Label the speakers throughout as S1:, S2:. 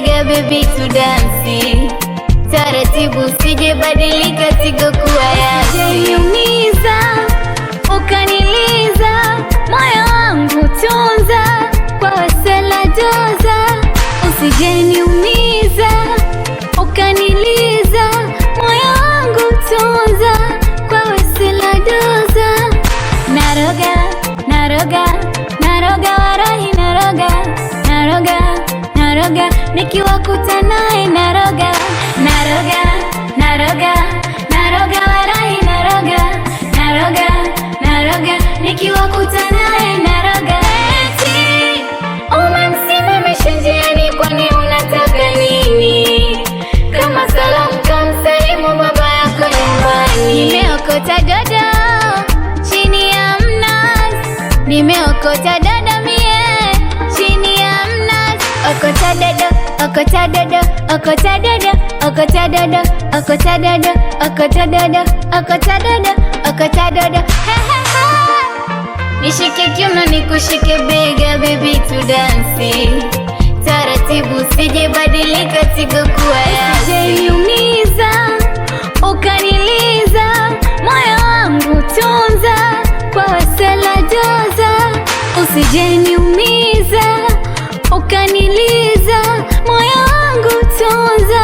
S1: bega baby to dance. Taratibu sije badilika tigo kuwa yasi. Usijeniumiza, ukaniliza, moyo wangu tunza, kwa wasela doza. Usijeniumiza, ukaniliza, moyo wangu tunza, kwa wasela doza. Naroga, naroga, naroga warahi naroga, naroga, naroga, nikiwakuta naye naroga, naroga, naroga, naroga warahi naroga, naroga, naroga, nikiwakuta naye naroga. Eti umemsimamisha njiani, kwani unataka nini? Kama salamu kamsalimu baba yako nyumbani. Nimeokota dodo chini ya mnazi, nimeokota dodo mie chini ya mnazi. Okota dodo, okota dodo, okota dodo, okota dodo, okota dodo, okota dodo, okota dodo, okota dodo. He he he. Nishike kiuno nikushike bega baby to dance. Taratibu sije badilika tigo kuwa yasi. Usijeniumiza, ukaniliza, moyo wangu tunza, kwa wasela doza. Usijeniumiza, ukaniliza, moyo wangu tunza,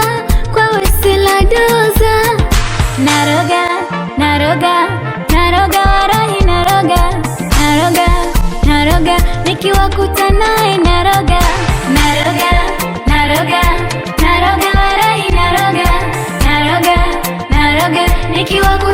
S1: kwa wasela doza. Naroga, naroga, naroga warahi naroga, naroga, naroga, nikiwakuta naye naroga, naroga, naroga, naroga warahi naroga, naroga, naroga, nikiwakuta